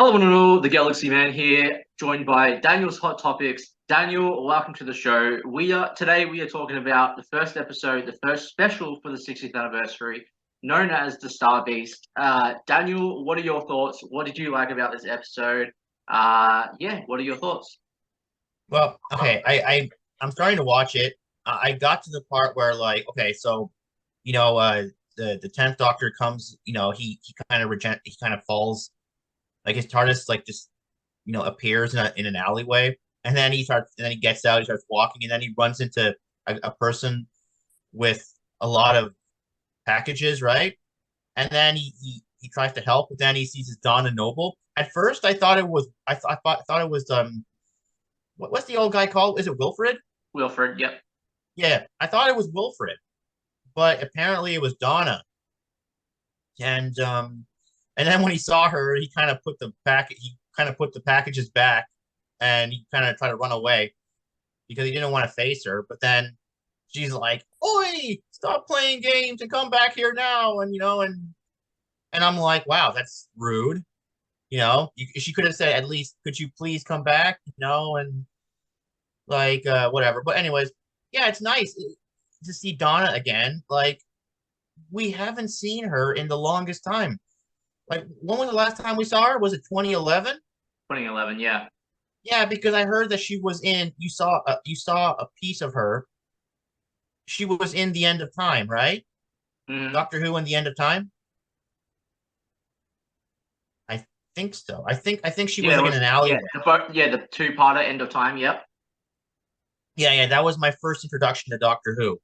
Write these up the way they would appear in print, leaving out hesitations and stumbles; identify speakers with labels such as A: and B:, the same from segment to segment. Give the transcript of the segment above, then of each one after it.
A: Hello, all, the Galaxy Man here, joined by Daniel's Hot Topics. Daniel, welcome to the show. We are talking about the first episode, the first special for the 60th anniversary, known as the Star Beast. Daniel, what are your thoughts? What did you like about this episode? What are your thoughts?
B: Well, okay, I'm starting to watch it. I got to the part where like, okay, so the tenth Doctor comes, he kind of falls, like his TARDIS like just appears in an alleyway, and then he gets out, he starts walking, and then he runs into a person with a lot of packages, right? And then he tries to help, but then he sees his Donna Noble. At first, I thought it was I thought it was what's the old guy called? Is it Wilfred?
A: Wilfred, yep.
B: Yeah, I thought it was Wilfred, but apparently it was Donna. And then when he saw her, he kind of put the packages back, and he kind of tried to run away because he didn't want to face her. But then she's like, "Oi, stop playing games and come back here now!" And I'm like, "Wow, that's rude." She could have said at least, "Could you please come back?" And like whatever. But anyways, yeah, it's nice to see Donna again. Like we haven't seen her in the longest time. Like when was the last time we saw her? Was it 2011?
A: 2011, yeah.
B: Yeah, because I heard that she was in. You saw a piece of her. She was in the End of Time, right?
A: Mm-hmm.
B: Doctor Who and the End of Time. I think so. I think she was
A: Yeah, it
B: like in
A: was,
B: an
A: yeah,
B: alleyway.
A: the two-parter End of Time, yep.
B: Yeah, yeah, that was my first introduction to Doctor Who.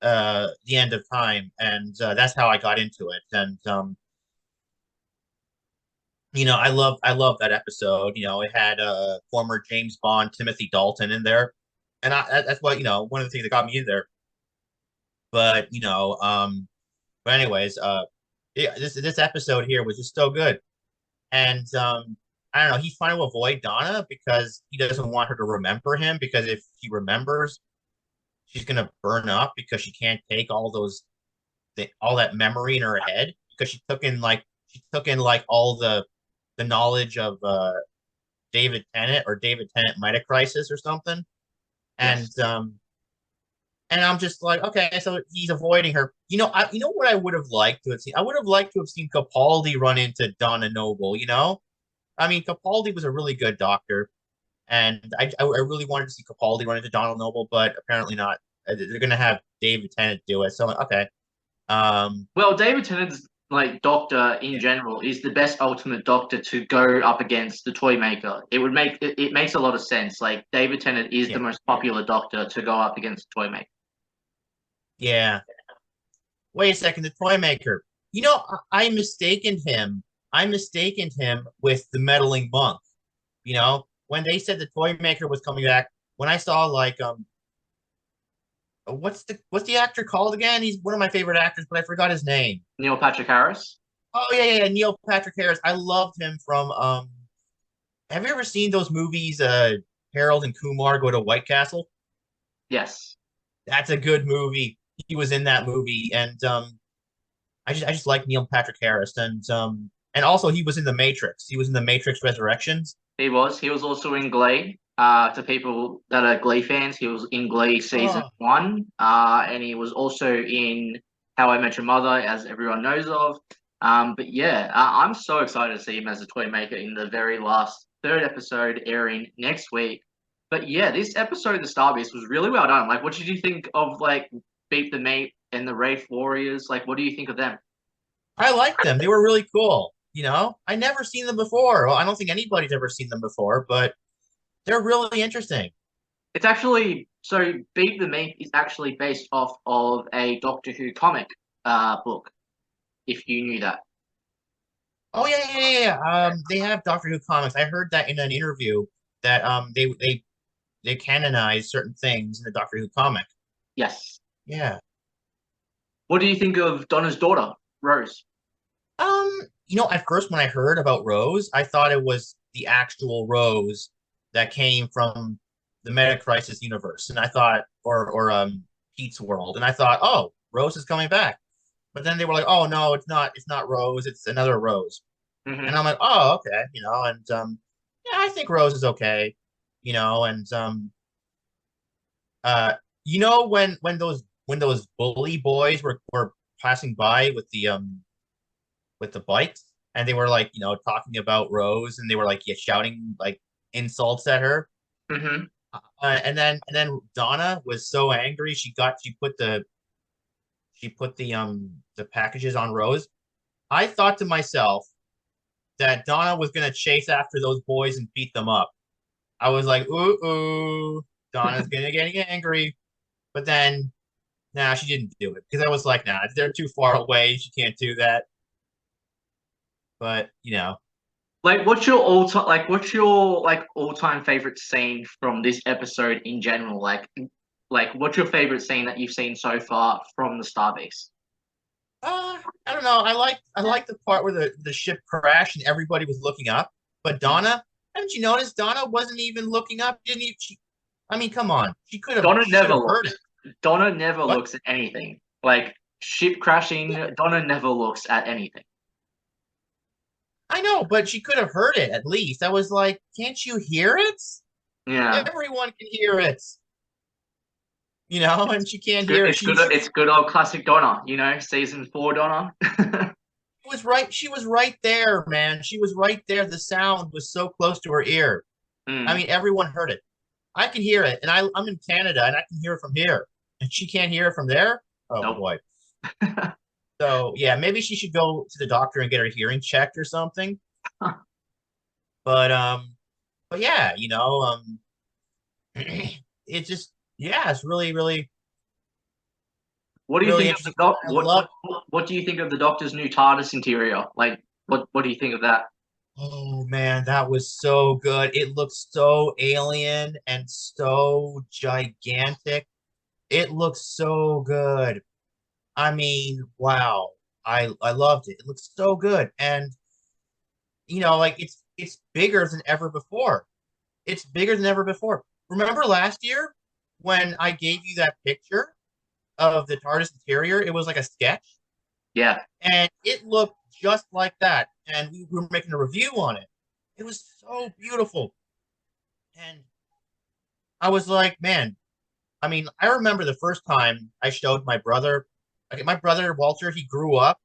B: The End of Time, and that's how I got into it. And I love that episode. It had former James Bond Timothy Dalton in there, and that's what one of the things that got me in there. But but anyways, yeah, this episode here was just so good, and I don't know. He's trying to avoid Donna because he doesn't want her to remember him because if he remembers, she's gonna burn up because she can't take all that memory in her head because she took in like all the knowledge of David Tennant or David Tennant Metacrisis or something. And
A: Yes.
B: I'm just like, okay, so he's avoiding her. You know what I would have liked to have seen? I would have liked to have seen Capaldi run into Donna Noble, I mean, Capaldi was a really good doctor, and I really wanted to see Capaldi run into Donald Noble, but apparently not. They're gonna have David Tennant do it. So I'm like, okay. Um,
A: Well, David Tennant's like Doctor in
B: yeah,
A: general is the best Ultimate Doctor to go up against the Toy Maker. It makes a lot of sense. Like David Tennant is the
B: yeah,
A: most popular Doctor to go up against the Toy Maker.
B: yeah. Wait a second, the toy maker. I mistaken him. I mistaken him with the meddling monk. When they said the toy maker was coming back, when I saw like what's the actor called again? He's one of my favorite actors, but I forgot his name.
A: Neil Patrick Harris.
B: Oh yeah, yeah, yeah, Neil Patrick Harris. I loved him from have you ever seen those movies Harold and Kumar Go to White Castle?
A: Yes.
B: That's a good movie. He was in that movie, and I just like Neil Patrick Harris, and also he was in the Matrix. He was in the Matrix Resurrections.
A: He was. He was also in Glee. To people that are Glee fans, he was in Glee season
B: Oh,
A: one. And he was also in How I Met Your Mother, as everyone knows of. But yeah, I'm so excited to see him as a toy maker in the very last third episode airing next week. But yeah, this episode of the Star Beast was really well done. Like, what did you think of like Beat the Mate and the Wraith Warriors? Like, what do you think of them?
B: I like them. They were really cool. I never seen them before. Well, I don't think anybody's ever seen them before, but they're really interesting.
A: It's actually so Beat the Meat is actually based off of a Doctor Who comic book, if you knew that.
B: Oh yeah, yeah, yeah, yeah. They have Doctor Who comics. I heard that in an interview that they canonize certain things in the Doctor Who comic.
A: Yes.
B: Yeah.
A: What do you think of Donna's daughter, Rose?
B: At first when I heard about Rose, I thought it was the actual Rose that came from the Meta Crisis universe, and I thought, or Pete's World, and I thought, oh, Rose is coming back. But then they were like, oh no, it's not Rose, it's another Rose. And I'm like, oh, okay, and yeah, I think Rose is okay, and uh, when those bully boys were passing by with the bikes, and they were like, talking about Rose, and they were like, yeah, shouting like insults at her.
A: Mm-hmm.
B: And then Donna was so angry, she put the packages on Rose. I thought to myself that Donna was gonna chase after those boys and beat them up. I was like, ooh, Donna's gonna get angry. But then, nah, she didn't do it because I was like, nah, they're too far away. She can't do that. But
A: Like, what's your all time favorite scene from this episode in general? Like, what's your favorite scene that you've seen so far from the Starbase?
B: I don't know. I like the part where the ship crashed and everybody was looking up, but Donna, haven't you noticed? Donna wasn't even looking up. Didn't even she? I mean, come on. She could have
A: Donna
B: should
A: never
B: have heard
A: looks.
B: it.
A: Donna never
B: What?
A: looks at anything. Like ship crashing,
B: Yeah,
A: Donna never looks at anything.
B: I know, but she could have heard it at least. I was like, can't you hear it?
A: Yeah.
B: Everyone can hear it, and she
A: It's
B: can't
A: good.
B: hear it.
A: It's good. It's good old classic Donna. Season 4 Donna.
B: Was right. She was right there, man. She was right there. The sound was so close to her ear. I
A: Mm,
B: mean, everyone heard it. I can hear it, and I'm in Canada, and I can hear it from here, and she can't hear it from there. Oh
A: nope.
B: boy. So yeah, maybe she should go to the doctor and get her hearing checked or something. But yeah, it just yeah, it's really, really,
A: What do you
B: really
A: think of the
B: interesting.
A: doc?
B: I love.
A: What do you think of the Doctor's new TARDIS interior? Like, what do you think of that?
B: Oh man, that was so good. It looks so alien and so gigantic. It looks so good. I mean, wow. I loved it. It looks so good. And like it's bigger than ever before. It's bigger than ever before. Remember last year when I gave you that picture of the TARDIS interior? It was like a sketch,
A: Yeah.
B: and it looked just like that. And we were making a review on it. It was so beautiful. And I was like, man, I mean, I remember the first time I showed my brother, like my brother Walter, he grew up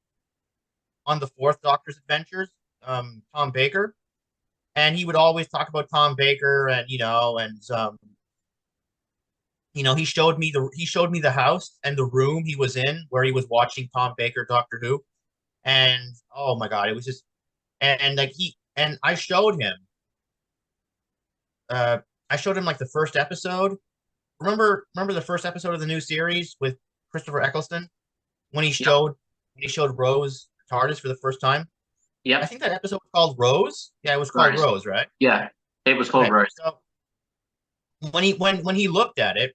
B: on the fourth Doctor's Adventures, Tom Baker, and he would always talk about Tom Baker, and he showed me the house and the room he was in where he was watching Tom Baker Doctor Who, and oh my God, it was just and like he and uh I showed him like the first episode. Remember the first episode of the new series with Christopher Eccleston when he
A: Yep.
B: showed when he showed Rose TARDIS for the first time. I
A: Yep.
B: think that episode was called Rose. Yeah, it was called
A: Rose.
B: Rose, right?
A: Yeah. It was called
B: Okay.
A: Rose.
B: So when he looked at it,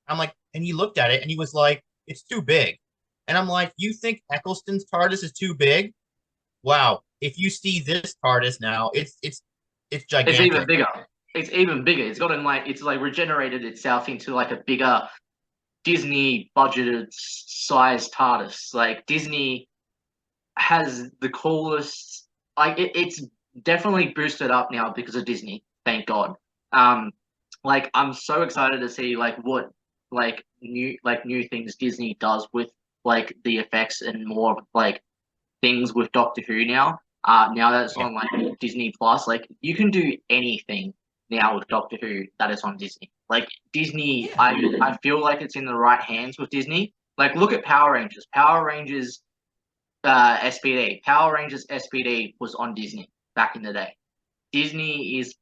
B: I'm like, and he looked at it and he was like, it's too big. And I'm like, you think Eccleston's TARDIS is too big? Wow. If you see this TARDIS now, it's
A: It's even
B: gigantic.
A: bigger. It's even bigger. It's like regenerated itself into like a bigger Disney budgeted size TARDIS. Like Disney has the coolest. It's definitely boosted up now because of Disney. Thank God. Um, like I'm so excited to see like what new things Disney does with like the effects and more like things with Doctor Who now. Now that it's
B: Yeah.
A: on like Disney Plus, like you can do anything now with Doctor Who that is on Disney. Like Disney,
B: Yeah.
A: I feel like it's in the right hands with Disney. Like look at Power Rangers. Power Rangers SPD. Power Rangers SPD was on Disney back in the day. Disney is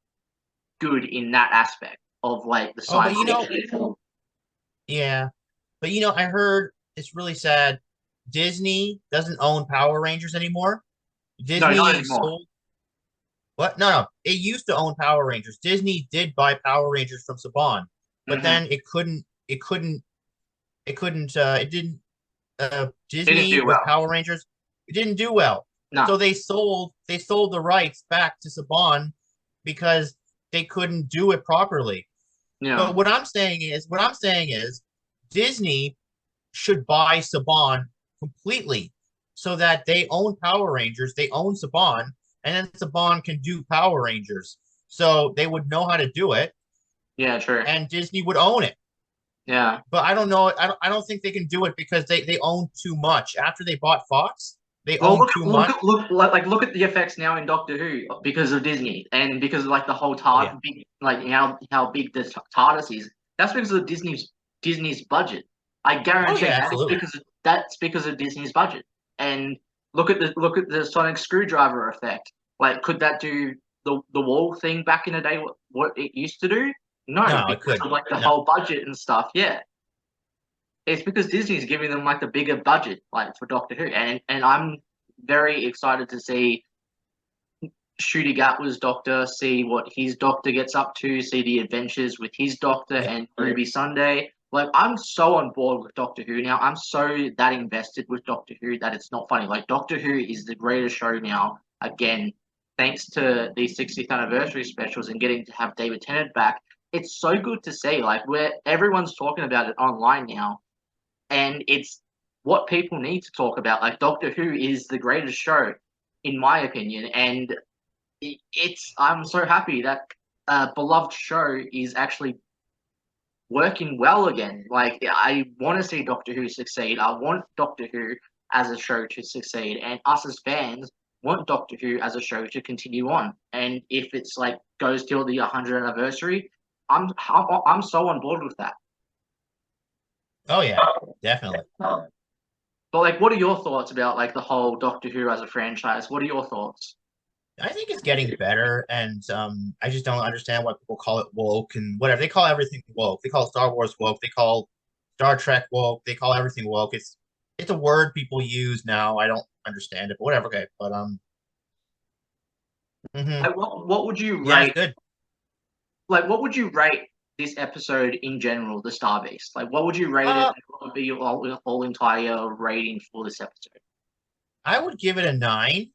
A: good in that aspect of like the
B: Oh,
A: science fiction.
B: yeah. But I heard it's really sad. Disney doesn't own Power Rangers anymore.
A: No, not
B: Disney
A: anymore.
B: sold what? No. It used to own Power Rangers. Disney did buy Power Rangers from Saban, but
A: Hmm.
B: then it didn't
A: Didn't
B: Disney
A: do
B: with
A: well.
B: Power Rangers, it didn't do well. So
A: No,
B: they sold the rights back to Saban because they couldn't do it properly.
A: yeah,
B: But what I'm saying is Disney should buy Saban completely so that they own Power Rangers, they own Saban, and then Saban can do Power Rangers. So they would know how to do it,
A: Yeah, true.
B: and Disney would own it.
A: Yeah.
B: But I don't know. I don't think they can do it because they own too much. After they bought Fox, they
A: Well,
B: own too much.
A: look at the effects now in Doctor Who because of Disney and because of like the whole
B: Oh yeah.
A: big like how big the TARDIS is. That's because of Disney's budget. I
B: Oh
A: guarantee
B: yeah,
A: that
B: absolutely.
A: that's because of Disney's budget. And look at the sonic screwdriver effect. Like, could that do the wall thing back in the day? What it used to do? No,
B: No, it
A: because of
B: couldn't.
A: like the
B: No.
A: whole budget and stuff. Yeah, it's because Disney's giving them like the bigger budget, like for Doctor Who, and I'm very excited to see Ncuti Gatwa's Doctor, see what his Doctor gets up to, see the adventures with his Doctor
B: Yep.
A: and Ruby Sunday. Like, I'm so on board with Doctor Who now. I'm so that invested with Doctor Who that it's not funny. Like, Doctor Who is the greatest show now. Again, thanks to the 60th anniversary specials and getting to have David Tennant back. It's so good to see. Like, where everyone's talking about it online now, and it's what people need to talk about. Like, Doctor Who is the greatest show, in my opinion, and it's I'm so happy that a beloved show is actually working well again. Like, I want to see Doctor Who succeed. I want Doctor Who as a show to succeed, and us as fans want Doctor Who as a show to continue on. And if it's like goes till the 100th anniversary, I'm so on board with that.
B: Oh yeah, definitely.
A: But like, what are your thoughts about like the whole Doctor Who as a franchise? What are your thoughts?
B: I think it's getting better, and I just don't understand why people call it woke and whatever. They call everything woke. They call Star Wars woke. They call Star Trek woke. They call everything woke. It's a word people use now. I don't understand it, but whatever. Okay, but mhm.
A: Like, what would you
B: Yeah, it's
A: rate?
B: good.
A: Like, what would you rate this episode in general, the Star Beast? Like, what would you rate it?
B: Uh,
A: Like, what would be your all entire rating for this episode?
B: I would give it a 9.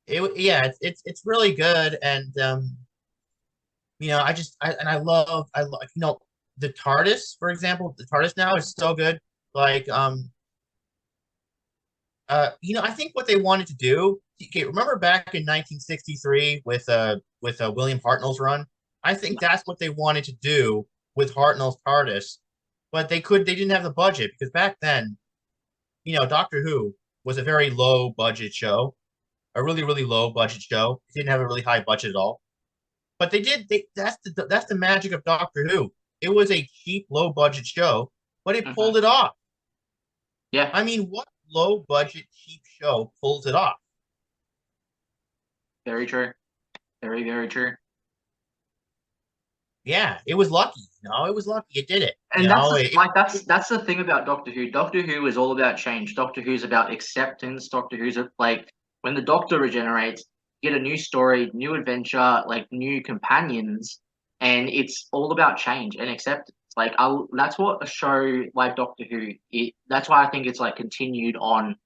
B: Yeah, it's really good, and I love the TARDIS, for example. The TARDIS now is so good. Like I think what they wanted to do. Okay, remember back in 1963 with William Hartnell's run? I think that's what they wanted to do with Hartnell's TARDIS, but they didn't have the budget because back then, Doctor Who was a very low budget show, a really really low budget show. It didn't have a really high budget at all. But that's the magic of Doctor Who. It was a cheap, low budget show, but it
A: Hmm.
B: pulled it off.
A: Yeah,
B: I mean, what low budget cheap show pulls it off?
A: very true. Very, very true.
B: Yeah, it was lucky. It was lucky. It did it.
A: And that's the thing about Doctor Who. Doctor Who is all about change. Doctor Who's about acceptance. Doctor Who's like when the Doctor regenerates, you get a new story, new adventure, like new companions, and it's all about change and acceptance. Like, that's what a show like Doctor Who. That's why I think it's like continued on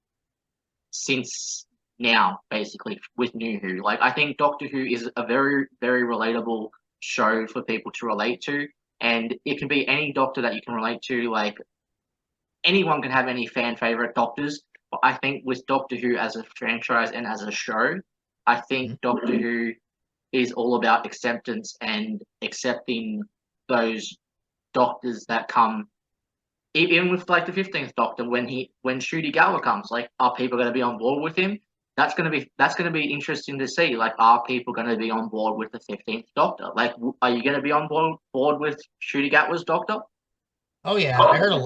A: since now, basically with New Who. Like, I think Doctor Who is a very, very relatable show for people to relate to, and it can be any Doctor that you can relate to. Like, anyone can have any fan favorite Doctors, but I think with Doctor Who as a franchise and as a show, I think Doctor Who is all about acceptance and accepting those Doctors that come even with like the 15th Doctor, when Ncuti Gatwa comes, like, are people going to be on board with him? That's gonna be interesting to see. Like, are people going to be on board with the 15th Doctor? Like, are you going to be on board with Ncuti Gatwa's Doctor?
B: Oh yeah, I heard a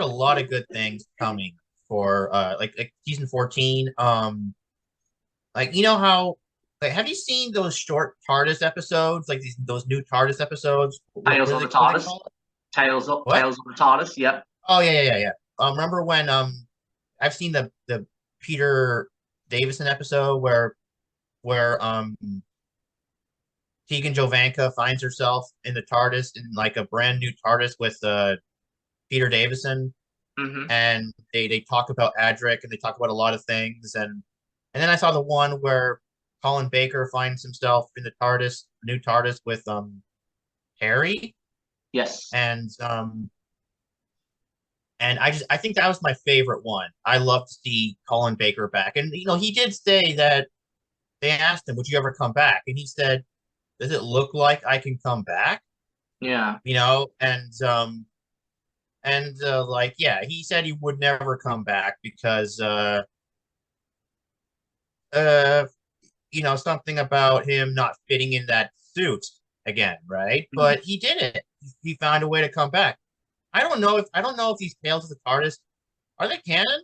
B: lot of good things coming for like season 14. Like how like have you seen those short TARDIS episodes? Like those new TARDIS episodes? What
A: Tales
B: what are
A: of the
B: they what are they
A: TARDIS.
B: called? What?
A: Tales of the TARDIS. Yep.
B: Oh yeah. Remember when I've seen the Peter Davison episode where Tegan Jovanka finds herself in the TARDIS in like a brand new TARDIS with Peter Davison,
A: Hmm.
B: and they talk about Adric and they talk about a lot of things, and then I saw the one where Colin Baker finds himself in the TARDIS, new TARDIS with Harry,
A: Yes.
B: and And I think that was my favorite one. I love to see Colin Baker back. And he did say that they asked him, "Would you ever come back?" And he said, "Does it look like I can come back?"
A: Yeah.
B: Like, yeah, he said he would never come back because uh something about him not fitting in that suit again, right?
A: Mhm.
B: But he did it. He found a way to come back. I don't know if these Tales of the TARDIS are they canon?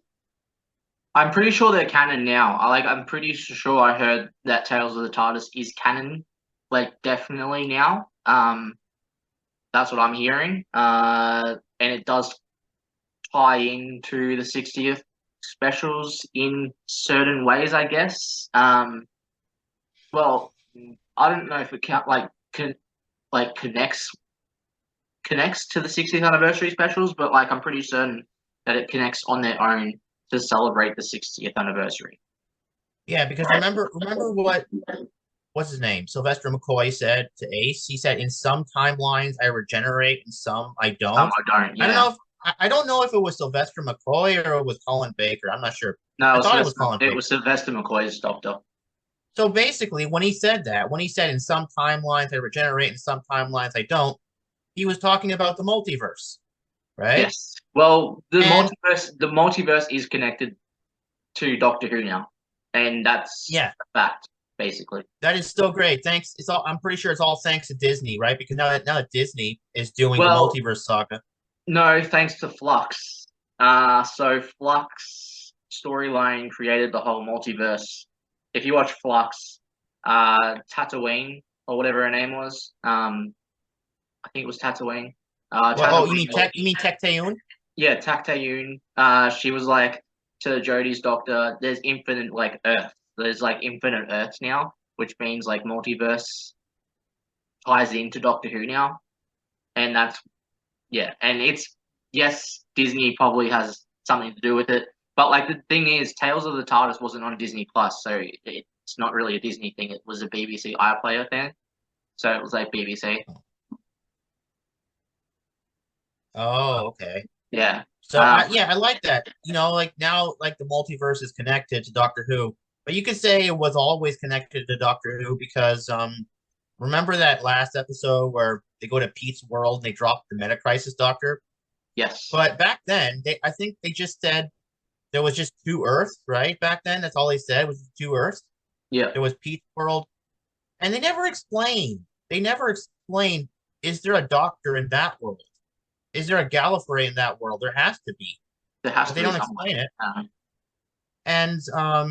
A: I'm pretty sure they're canon now. I'm pretty sure I heard that Tales of the TARDIS is canon, like definitely now. That's what I'm hearing. And it does tie into the 60th specials in certain ways, I guess. Well, I don't know if it connects to the 60th anniversary specials, but like I'm pretty certain that it connects on their own to celebrate the 60th anniversary.
B: Yeah, because remember what's his name? Sylvester McCoy said to Ace. He said, "In some timelines I regenerate, in some I
A: Some
B: don't."
A: I don't,
B: I don't
A: yeah.
B: know if I don't know if it was Sylvester McCoy or it was Colin Baker. I'm not sure.
A: No,
B: I thought it was Colin
A: It
B: Baker.
A: was Sylvester McCoy's Doctor.
B: So basically, when he said that, when he said in some timelines I regenerate, in some timelines I don't, he was talking about the multiverse, right?
A: Yes. Well,
B: And
A: the multiverse is connected to Doctor Who now, and that's
B: yeah,
A: a fact, basically.
B: that is still great. Thanks. It's all. I'm pretty sure it's all thanks to Disney, right? Because now that Disney is doing the
A: Well,
B: multiverse saga.
A: no, thanks to Flux. So Flux storyline created the whole multiverse. If you watch Flux, Tatooine or whatever her name was, I think it was Tatooine.
B: Well, oh, you
A: Tatooine.
B: mean Tech? You mean Tech Tayun?
A: Yeah, Tactayun. She was like to Jodie's doctor, there's infinite like Earth. There's like infinite Earths now, which means like multiverse ties into Doctor Who now. And that's yeah, and it's yes, Disney probably has something to do with it. But like the thing is, Tales of the TARDIS wasn't on Disney Plus, so it's not really a Disney thing. It was a BBC iPlayer thing. So it was like BBC.
B: Oh, okay.
A: Yeah.
B: So I like that. Like now, like the multiverse is connected to Doctor Who, but you could say it was always connected to Doctor Who because remember that last episode where they go to Pete's world and they drop the Meta Crisis Doctor?
A: Yes.
B: But back then, I think they just said there was just two Earths, right? Back then, that's all they said was two Earths.
A: Yeah.
B: There was Pete's world, and they never explained. They never explained. Is there a Doctor in that world? Is there a Gallifrey in that world? There has to be,
A: There has
B: but
A: to
B: they
A: be
B: don't
A: someone.
B: explain it.
A: Uh,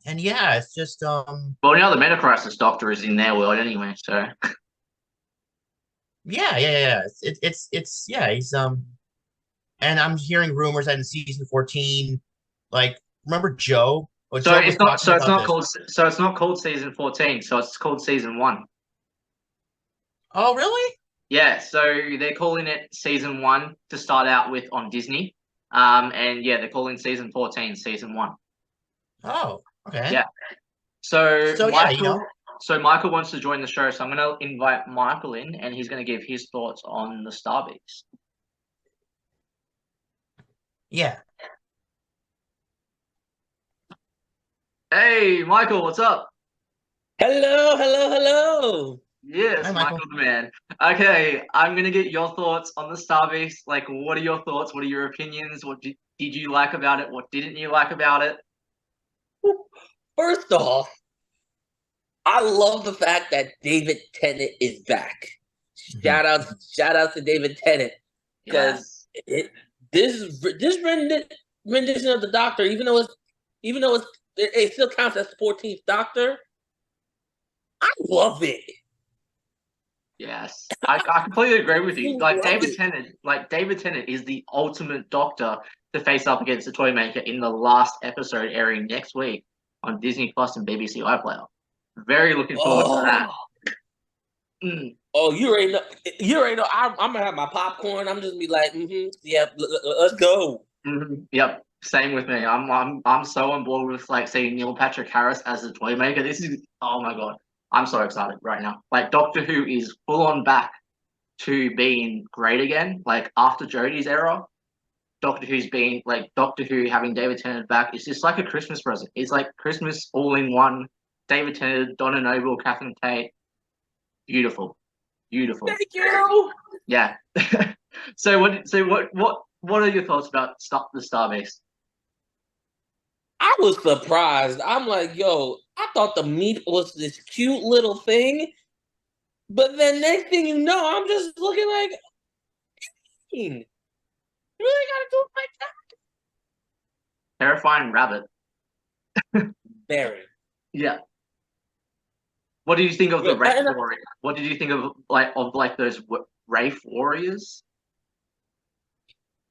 B: And yeah, it's just
A: well, now the Meta Crisis Doctor is in their world anyway, so
B: yeah. It's yeah. He's and I'm hearing rumors that in season 14, like remember Joe? Well,
A: so
B: Joe was talking about this.
A: it's not called season 14, so it's called season 1.
B: Oh, really?
A: Yeah, so they're calling it season 1 to start out with on Disney. And yeah, they're calling season 14 season 1.
B: Oh, okay.
A: Yeah. So
B: So yeah,
A: Michael wants to join the show, so I'm going to invite Michael in and he's going to give his thoughts on the Star Beast.
B: yeah.
A: Hey, Michael, what's up?
C: Hello, hello, hello.
B: Hi,
A: Yes,
B: Michael.
A: Michael the man. Okay, I'm gonna get your thoughts on the Star Beast. Like, what are your thoughts? What are your opinions? What did you like about it? What didn't you like about it?
C: First off, I love the fact that David Tennant is back.
B: Mhm.
C: Shout out to David Tennant because
A: Yes.
C: this rendition of the Doctor, even though it still counts as 14th Doctor, I love it.
A: Yes, I completely agree with you.
C: I love it.
A: David Tennant is the ultimate Doctor to face up against the Toymaker in the last episode airing next week on Disney Plus and BBC iPlayer. Very looking forward to that. Mm.
C: Oh, you already know. You already know. I'm gonna have my popcorn. I'm just gonna be like, yeah, let's go.
A: Yep, same with me. I'm so on board with like seeing Neil Patrick Harris as the Toymaker. This is oh my god, I'm so excited right now. Like Doctor Who is full on back to being great again. Like after Jodie's era, Doctor Who having David Tennant back. It's just like a Christmas present. It's like Christmas all in one. David Tennant, Donna Noble, Catherine Tate. Beautiful. Beautiful.
C: Thank you.
A: Yeah. So what are your thoughts about the Starbase?
C: I was surprised. I'm like, yo, I thought the meat was this cute little thing, but then next thing you know, I'm just looking like, you really gotta do it like that?
A: Terrifying rabbit.
C: Very.
A: Yeah. What did you think of the
C: Yeah,
A: Wraith Warrior? What did you think of those Wraith Warriors?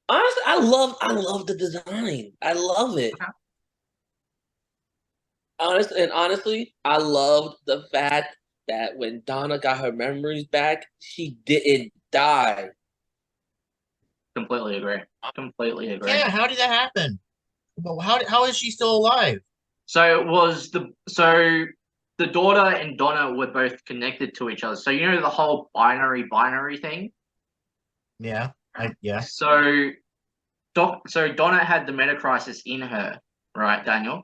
C: Honestly, I love the design. I love it.
A: Okay.
C: Honestly, I loved the fact that when Donna got her memories back, she didn't die.
A: Completely agree. Completely agree.
B: Yeah, how did that happen? Well, how is she still alive?
A: So the daughter and Donna were both connected to each other. So you know the whole binary thing.
B: Yeah, yeah.
A: So Donna had the Metacrisis in her, right, Daniel?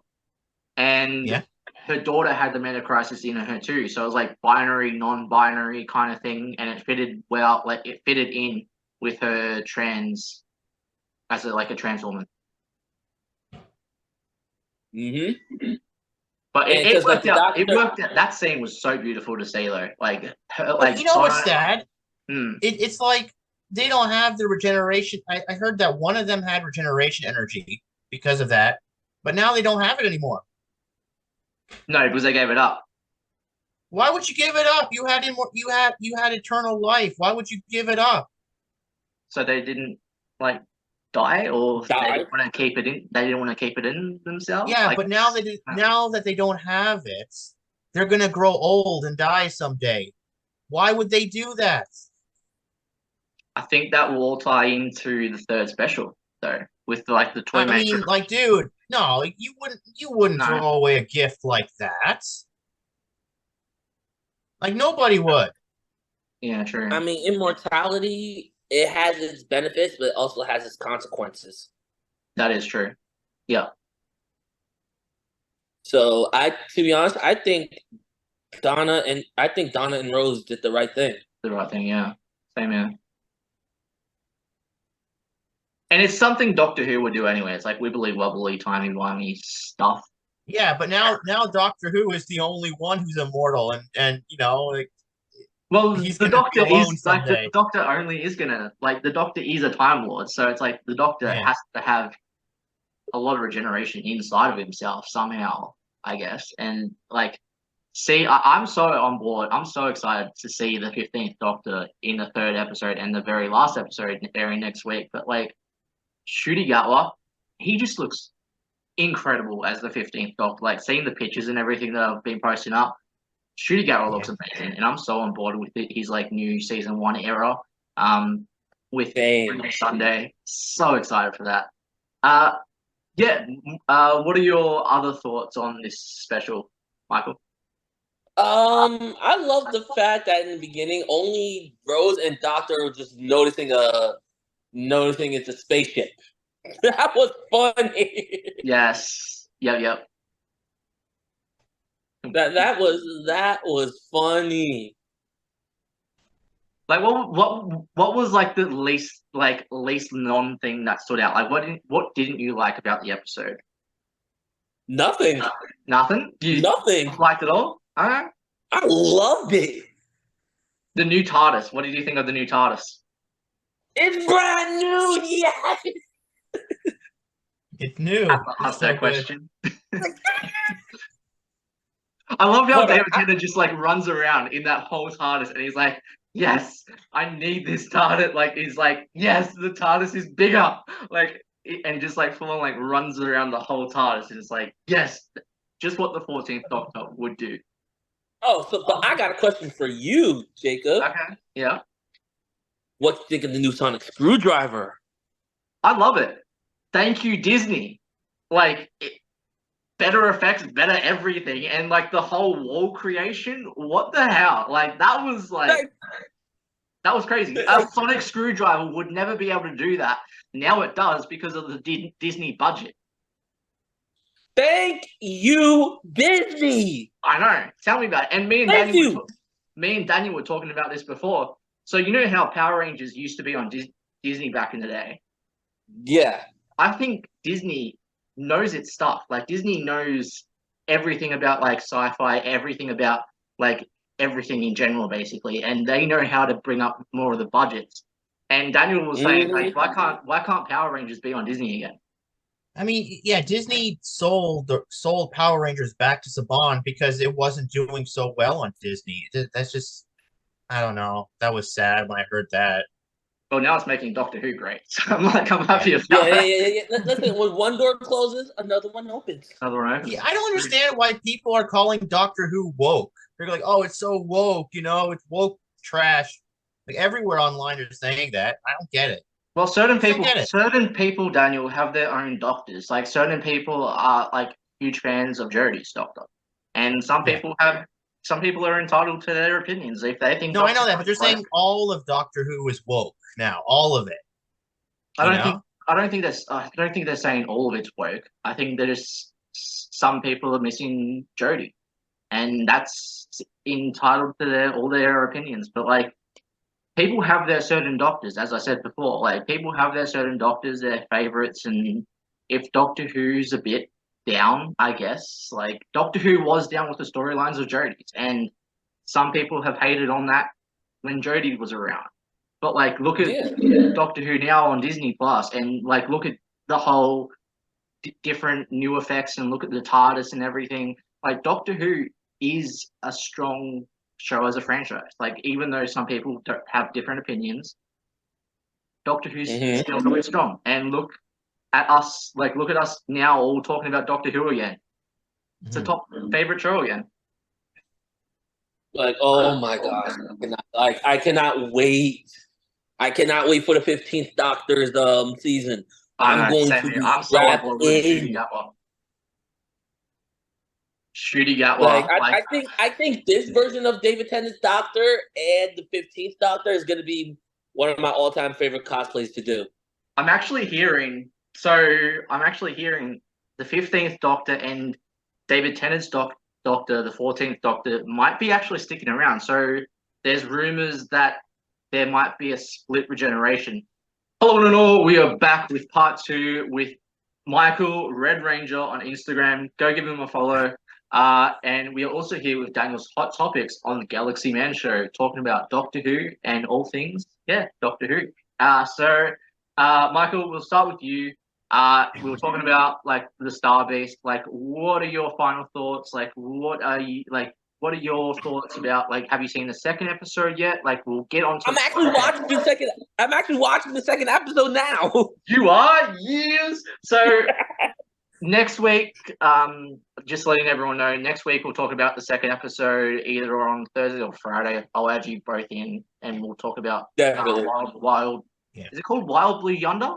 A: And
B: Yeah.
A: her daughter had the Metacrisis in her too. So it was like binary, non-binary kind of thing, and it fitted well. Like it fitted in with her trans as a trans woman.
C: Mm-hmm.
A: But
C: And
A: it
C: 'cause, like,
A: worked
C: the
A: out. It
C: doctor-
A: worked out. That scene was so beautiful to see, though. Like her,
B: But
A: like
B: you know what's
A: Donna-
B: sad?
A: Hmm.
B: It's like they don't have the regeneration. I heard that one of them had regeneration energy because of that, but now they don't have it anymore.
A: No, because they gave it up.
B: Why would you give it up? You had eternal life. Why would you give it up?
A: So they didn't like die, or
C: Die.
A: they didn't want to keep it in. They didn't want to keep it in themselves.
B: Yeah,
A: Like,
B: but now that they don't have it, they're gonna grow old and die someday. Why would they do that?
A: I think that will all tie into the third special, though, with like the toy
B: I
A: maker.
B: mean, like, dude, no, you wouldn't
A: No.
B: throw away a gift like that. Like nobody would.
A: Yeah, true.
C: I mean, immortality, it has its benefits, but it also has its consequences.
A: That is true. Yeah.
C: So to be honest, I think Donna and Rose did the right thing.
A: The right thing, yeah. Same here. And it's something Doctor Who would do anyway. It's like wibbly wobbly, timey-wimey stuff.
B: Yeah, but now Doctor Who is the only one who's immortal, and like,
A: Well,
B: he's
A: the
B: gonna
A: Doctor
B: be alone
A: is like the
B: someday.
A: Doctor only is gonna like the Doctor is a Time Lord, so it's like the Doctor
B: Yeah.
A: has to have a lot of regeneration inside of himself somehow, I guess. And like, see, I'm so on board. I'm so excited to see the 15th Doctor in the third episode and the very last episode airing next week. But like, Ncuti Gatwa, he just looks incredible as the 15th Doctor. Like, seeing the pictures and everything that I've been posting up, Ncuti Gatwa looks amazing, and I'm so on board with it. His like new season 1 era. With
C: Same.
A: Sunday, so excited for that. Yeah. What are your other thoughts on this special, Michael?
C: I love the fact that in the beginning, only Rose and Doctor were just noticing it's a spaceship. That was funny.
A: Yes. Yep.
C: That was funny.
A: Like, what was like the least non thing that stood out? Like, what didn't you like about the episode?
C: Nothing.
A: Nothing. You
C: Nothing.
A: liked it all? All right.
C: I loved it.
A: The new TARDIS. What did you think of the new TARDIS?
C: It's brand new. Yes.
B: It's new.
A: Ask
B: It's
A: that
B: so good.
A: question. I love how
C: What,
A: David Tennant just like runs around in that whole TARDIS, and he's like, "Yes, I need this TARDIS." Like he's like, "Yes, the TARDIS is bigger." Like, and just like full on like runs around the whole TARDIS, and it's like, "Yes, just what the 14th Doctor would do."
C: Oh, but I got a question for you, Jacob.
A: Okay, yeah,
C: What do you think of the new sonic screwdriver?
A: I love it. Thank you, Disney. Like, better effects, better everything, and like the whole wall creation. What the hell? Like that was like. That was crazy. A sonic screwdriver would never be able to do that. Now it does because of the Disney budget.
C: Thank you, Disney.
A: I know. Tell me about it. And me and Daniel were talking about this before. So you know how Power Rangers used to be on Disney back in the day?
C: Yeah.
A: I think Disney knows its stuff. Like Disney knows everything about like sci-fi, everything about like everything in general, basically, and they know how to bring up more of the budgets. And Daniel was saying, like, why can't Power Rangers be on Disney again?
B: I mean, yeah, Disney sold Power Rangers back to Saban because it wasn't doing so well on Disney. That's just, I don't know. That was sad when I heard that.
A: Well, now it's making Doctor Who great. So I'm like, I'm happy about
C: Yeah. Listen, when one door closes, another one opens.
A: Another one opens.
B: Yeah, I don't understand why people are calling Doctor Who woke. They're like, oh, it's so woke, it's woke trash. Like everywhere online are saying that. I don't get it.
A: Well, certain people, Daniel, have their own doctors. Like certain people are like huge fans of Jodie's doctor, and some people are entitled to their opinions if they think.
B: No, I know that, but they're saying all of Doctor Who is woke now, all of it.
A: I don't think they're saying all of it's woke. I think that some people are missing Jodie, and that's entitled to all their opinions. But like, people have their certain doctors, as I said before. Like, people have their certain doctors, their favorites, and if Doctor Who's a bit down, I guess, like Doctor Who was down with the storylines of Jodie's, and some people have hated on that when Jodie was around. But like, look at Doctor Who now on Disney Plus, and like, look at the whole different new effects, and look at the TARDIS and everything. Like, Doctor Who is a strong show as a franchise. Like, even though some people don't have different opinions, Doctor Who's still really strong. And look at us now all talking about Doctor Who again. It's a top favorite show again.
C: Like, oh my gosh, I cannot wait. I cannot wait for the 15th Doctor's season. I'm going to be strapped in.
A: Ncuti Gatwa.
C: Like, I think this version of David Tennant's Doctor and the 15th Doctor is going to be one of my all-time favorite cosplays to do.
A: I'm actually hearing the 15th Doctor and David Tennant's Doctor, the 14th Doctor, might be actually sticking around. So there's rumors that there might be a split regeneration. Hello and all, we are back with part 2 with Michael Red Ranger on Instagram. Go give him a follow. And we are also here with Daniel's Hot Topics on the Galaxy Man Show, talking about Doctor Who and all things, Doctor Who. So Michael, we'll start with you. We were talking about like the Star Beast. Like, what are your final thoughts? Like, what are your thoughts about? Like, have you seen the second episode yet? Like, we'll get on to.
C: I'm actually watching the second episode now.
A: You are? Yes. So next week, just letting everyone know, next week we'll talk about the second episode either on Thursday or Friday. I'll add you both in, and we'll talk about Wild. Yeah. Is it called Wild Blue Yonder?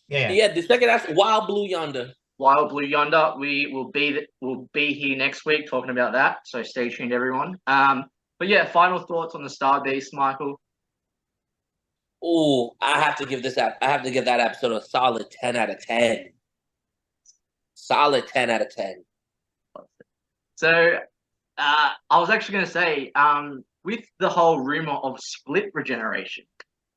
C: Yeah. The second episode, Wild Blue Yonder.
A: Wild Blue Yonder. We'll be here next week talking about that. So stay tuned, everyone. But yeah, final thoughts on the Star Beast, Michael.
C: Oh, I have to give that episode a solid 10 out of 10. Solid 10 out of 10.
A: So, I was actually going to say, with the whole rumor of split regeneration,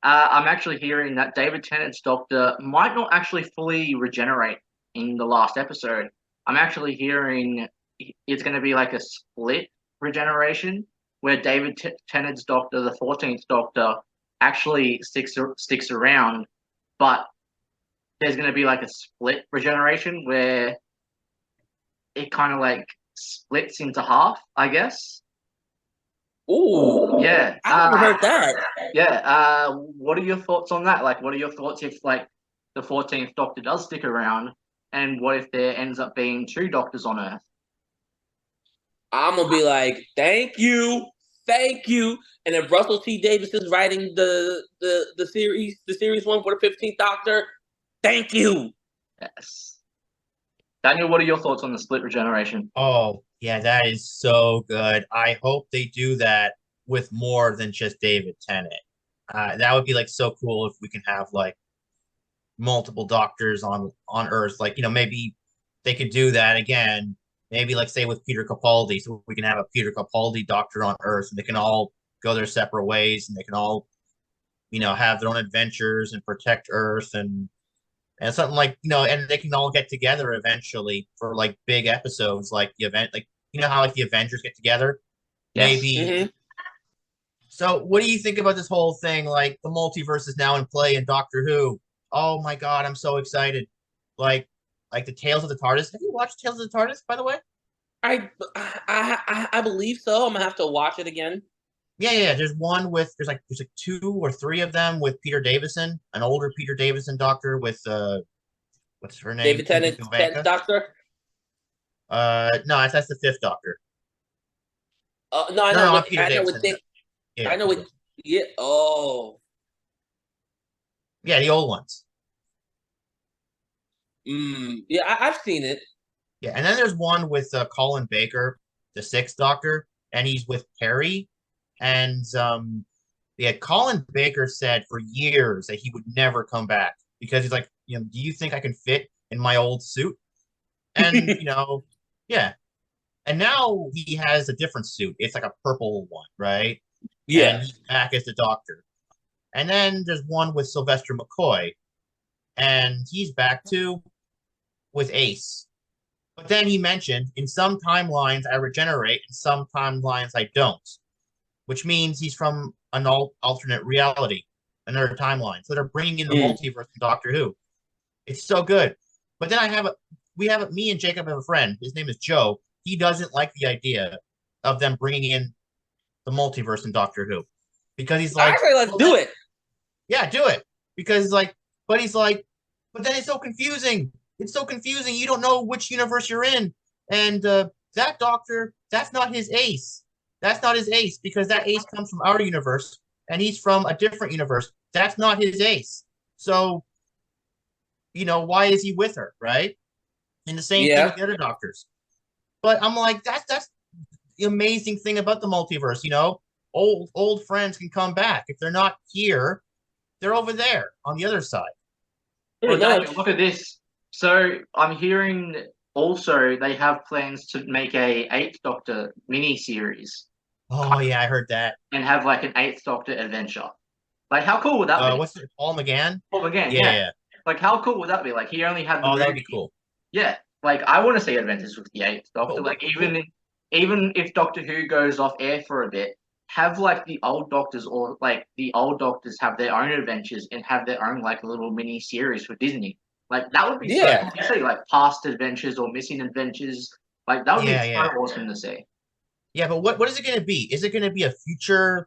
A: I'm actually hearing that David Tennant's Doctor might not actually fully regenerate in the last episode. I'm actually hearing it's going to be like a split regeneration where David Tennant's Doctor, the 14th Doctor, actually sticks around, but there's going to be like a split regeneration where it kind of like splits into half, I guess.
C: Ooh,
A: yeah.
C: I haven't heard that.
A: Yeah. What are your thoughts on that? Like, what are your thoughts if like the 14th Doctor does stick around, and what if there ends up being 2 Doctors on Earth?
C: I'm gonna be like, thank you. And if Russell T Davies is writing the series 1 for the 15th Doctor, thank you.
A: Yes. Daniel, what are your thoughts on the split regeneration?
B: Oh, yeah, that is so good. I hope they do that with more than just David Tennant. That would be like so cool if we can have like multiple doctors on Earth. Like, maybe they could do that again. Maybe like say with Peter Capaldi, so we can have a Peter Capaldi doctor on Earth, and they can all go their separate ways, and they can all have their own adventures and protect Earth and something like and they can all get together eventually for like big episodes, like the event, like how like the Avengers get together,
A: Yes.
B: maybe. So, what do you think about this whole thing? Like the multiverse is now in play in Doctor Who. Oh my God, I'm so excited! Like, like the Tales of the TARDIS. Have you watched Tales of the TARDIS, by the way?
C: I believe so. I'm gonna have to watch it again.
B: Yeah. There's like two or three of them with Peter Davison, an older Peter Davison doctor with what's her name?
C: David
B: Timothy
C: Tennant's
B: Govanka.
C: Doctor.
B: No, that's the fifth Doctor.
C: No, I
B: No,
C: know
B: no, not
C: what
B: Peter
C: I know what
B: Davison.
C: they,
B: Yeah,
C: I know what. Yeah. Oh.
B: yeah, the old ones.
C: Yeah, I've seen it.
B: Yeah, and then there's one with Colin Baker, the sixth Doctor, and he's with Perry. And yeah, Colin Baker said for years that he would never come back because he's like, do you think I can fit in my old suit? And yeah. And now he has a different suit. It's like a purple one, right? And
C: Yeah.
B: he's back as the Doctor. And then there's one with Sylvester McCoy, and he's back too with Ace. But then he mentioned in some timelines I regenerate, in some timelines I don't, which means he's from an alternate reality, another timeline. So they're bringing in the multiverse in Doctor Who. It's so good. But then me and Jacob have a friend. His name is Joe. He doesn't like the idea of them bringing in the multiverse in Doctor Who because he's like,
C: Actually, let's do it.
B: Yeah, do it. Because like, but he's like, but then it's so confusing. It's so confusing. You don't know which universe you're in. And that Doctor, that's not his ace. That's not his ace because that ace comes from our universe and he's from a different universe. That's not his ace. So, why is he with her, right? And the same thing with
C: Yeah.
B: the other doctors. But I'm like, that's the amazing thing about the multiverse. Old friends can come back. If they're not here, they're over there on the other side.
A: Well,
C: Pretty much.
A: Daniel, look at this. So I'm hearing also they have plans to make a Eighth Doctor mini series
B: Oh yeah, I heard that.
A: and have like an Eighth Doctor adventure. Like, how cool would that be?
B: What's it? Paul McGann?
A: Paul McGann,
B: Yeah,
A: yeah.
B: yeah.
A: Like, how cool would that be? Like, he only had the
B: Oh, that would be
A: movie.
B: cool.
A: Yeah, like I want to see Adventures with the Eighth Doctor.
B: Cool,
A: Like,
B: cool,
A: even
B: cool.
A: even if Doctor Who goes off air for a bit, have like the old Doctors or like the old Doctors have their own adventures and have their own like little mini series for Disney. Like, that would be so
C: Yeah.
A: cool to see, like past adventures or missing adventures. Like, that would be so
B: Yeah.
A: awesome to see.
B: Yeah, but what is it going to be? Is it going to be a future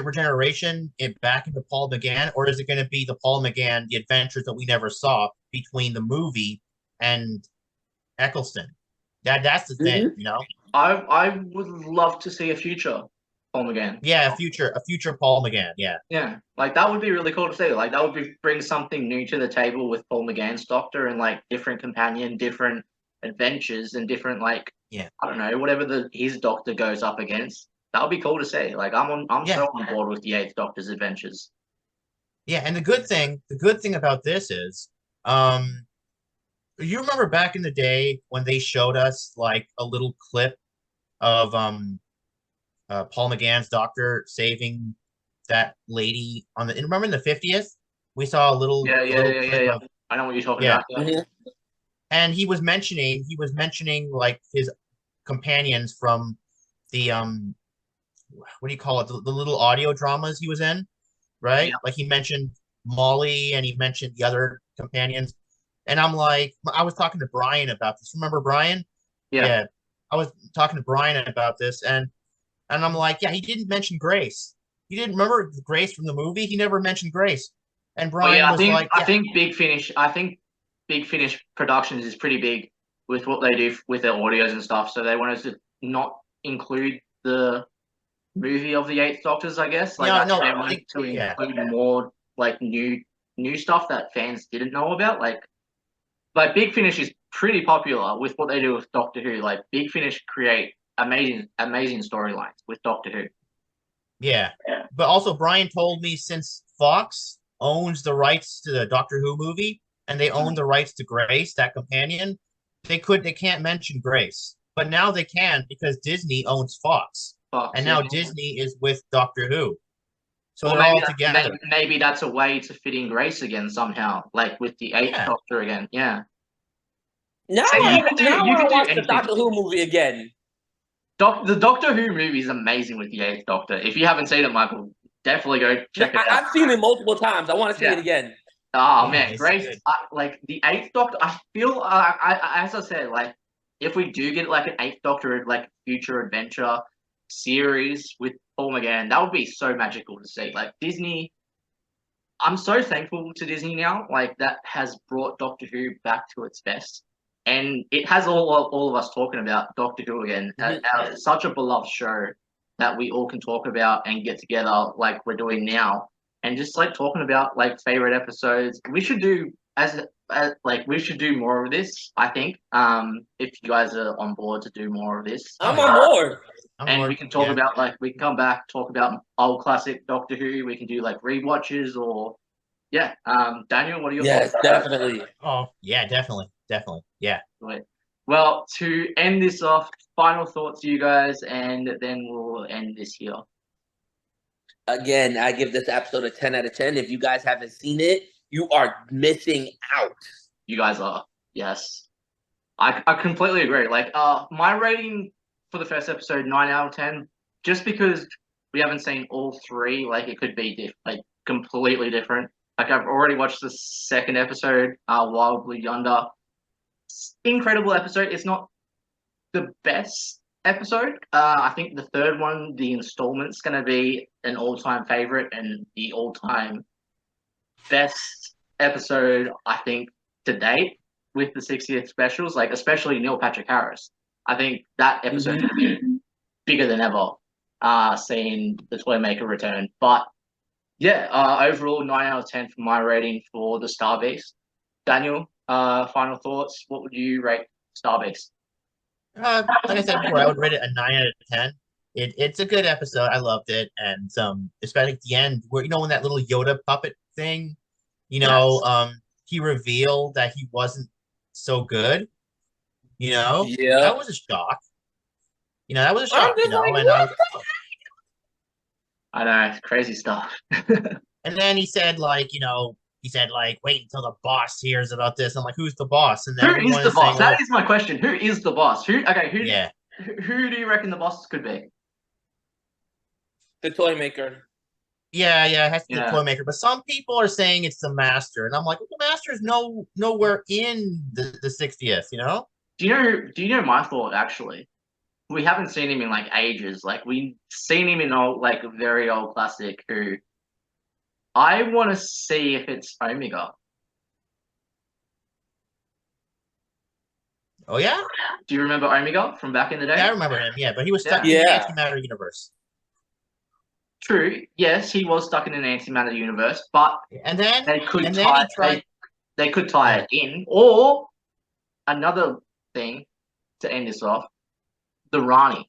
B: regeneration back into Paul McGann, or is it going to be the Paul McGann, the adventures that we never saw between the movie and Eccleston? That's the thing,
A: I would love to see a future Paul McGann.
B: Yeah, a future Paul McGann. Yeah,
A: Yeah, like that would be really cool to see. Like, that would bring something new to the table with Paul McGann's Doctor and like different companion, different adventures, and different like
B: yeah,
A: I don't know whatever his Doctor goes up against. That would be cool to see. Like, I'm
B: yeah,
A: so on board with the Eighth Doctor's adventures.
B: yeah. And the good thing about this is, you remember back in the day when they showed us like a little clip of Paul McGann's Doctor saving that lady remember in the 50th we saw a little
A: Yeah,
B: a
A: yeah,
B: little
A: yeah, yeah,
B: clip
A: yeah.
B: of
A: I know what you're talking
B: yeah,
A: about. Yeah.
B: and he was mentioning like his companions from the what do you call it, the little audio dramas he was in, right?
A: Yeah.
B: Like he mentioned Molly and he mentioned the other companions, and I'm like, I was talking to Brian about this. Remember Brian?
A: Yeah.
B: Yeah, I was talking to Brian about this, and I'm like, yeah, he didn't mention Grace. He didn't remember Grace from the movie. He never mentioned Grace. And
A: Well,
B: Brian
A: yeah,
B: was like,
A: I
B: yeah,
A: think Big Finish. I think Big Finish Productions is pretty big with what they do with their audios and stuff. So they wanted to not include the movie of the Eighth Doctors, I guess. Like,
B: yeah, no,
A: they
B: I
A: wanted
B: think,
A: to
B: yeah,
A: include more like new stuff that fans didn't know about. Like Big Finish is pretty popular with what they do with Doctor Who. Like, Big Finish create amazing storylines with Doctor Who.
B: yeah.
A: Yeah.
B: But also, Brian told me since Fox owns the rights to the Doctor Who movie, and they own the rights to Grace, that companion, they can't mention Grace. But now they can because Disney owns Fox.
A: Fox,
B: And
A: yeah.
B: now Disney is with Doctor Who. So
A: Or
B: they're all together.
A: maybe that's a way to fit in Grace again somehow, like with the Eighth
B: Yeah.
A: Doctor again. Yeah.
C: Now
A: So
C: I
A: you can do
C: want to watch the
A: anything.
C: Doctor Who movie again.
A: The Doctor Who movie is amazing with the Eighth Doctor. If you haven't seen it, Michael, definitely go check it out.
C: I've seen it multiple times. I want to see it again.
A: Oh
B: Yeah,
A: man,
B: it's
A: Grace!
B: good.
A: Like the Eighth Doctor, I feel as I said, like if we do get like an Eighth Doctor like future adventure series with Paul McGann, that would be so magical to see. Like Disney, I'm so thankful to Disney now. Like that has brought Doctor Who back to its best, and it has all of us talking about Doctor Who again. Such a beloved show that we all can talk about and get together like we're doing now, and just like talking about like favorite episodes. We should do as like we should do more of this. I think if you guys are on board to do more of this,
C: I'm on board.
A: and we can talk about like we can come back talk about old classic Doctor Who. We can do like rewatches or Daniel, what are your thoughts?
C: Yes, definitely.
B: Oh yeah, definitely, yeah.
A: Well, to end this off, final thoughts, you guys, and then we'll end this here.
C: Again, I give this episode a 10 out of 10. If you guys haven't seen it, you are missing out.
A: You guys are, yes. I completely agree. Like, my rating for the first episode, 9 out of 10, just because we haven't seen all three, like it could be completely different. Like I've already watched the second episode, Wild Blue Yonder. Incredible episode. It's not the best episode. I think the third one, the installment's going to be an all-time favorite and the all-time best episode, I think, to date with the 60th specials, like especially Neil Patrick Harris. I think that episode is going to be bigger than ever, seeing the Toymaker return. But yeah, overall 9 out of 10 for my rating for the Star Beast. Daniel, final thoughts. What would you rate Star Beast?
B: Like I said before, I would rate it a 9 out of 10. It's a good episode. I loved it, and especially at the end, where when that little Yoda puppet thing,
A: Yes.
B: he revealed that he wasn't so good.
C: Yeah.
B: That was a shock. That was a shock.
C: I'm just like,
B: and I was,
A: I know, it's crazy stuff.
B: and then he said wait until the boss hears about this. I'm like, who's the boss? And then
A: Who is the boss?
B: saying,
A: That is my question. Who is the boss? Who
B: Yeah.
A: Who do you reckon the boss could be?
C: the Toymaker.
B: Yeah, it has to be the
A: Yeah.
B: Toymaker. But some people are saying it's the Master, and I'm like, well, the Master is nowhere in the 60th.
A: Do you know my thought actually? We haven't seen him in like ages. Like we've seen him in very old classic Who. I want to see if it's Omega.
B: Oh yeah,
A: Do you remember Omega from back in the day?
B: yeah, I remember him. Yeah, but he was stuck in
C: Yeah.
B: the antimatter universe.
A: True. Yes, he was stuck in an antimatter universe, but
B: And then
A: they could
B: and then
A: tie
B: he tried.
A: they could tie it in. Or another thing to end this off, the Rani.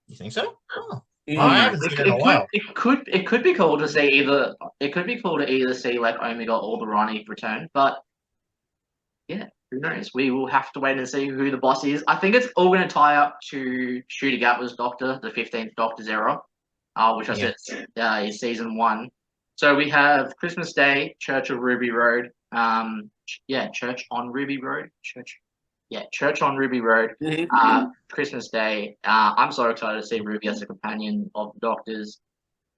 B: You think so? Oh.
C: Mm.
B: I haven't seen it in a while.
A: It could be cool to see either. It could be cool to either see like Omega or the Rani return, but yeah, who knows? We will have to wait and see who the boss is. I think it's all going to tie up to Ncuti Gatwa's Doctor, the 15th Doctor's era, which I said is season 1. So we have Christmas Day, Church of Ruby Road. Church on Ruby Road. Church on Ruby Road. Christmas Day. I'm so excited to see Ruby as a companion of the Doctors.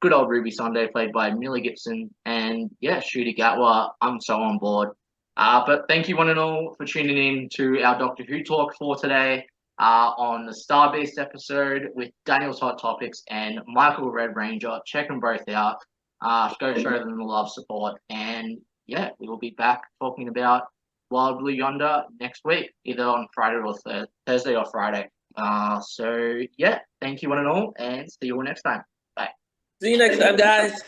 A: Good old Ruby Sunday, played by Millie Gibson, and Ncuti Gatwa. I'm so on board. But thank you one and all for tuning in to our Doctor Who talk for today on the Star Beast episode with Daniel's Hot Topics and Michael Red Ranger. Check them both out. Go show them the love, support, and we will be back talking about Wild Blue Yonder next week, either on Friday or Thursday or Friday. Thank you one and all, and see you all next time. Bye.
C: See you next time, guys.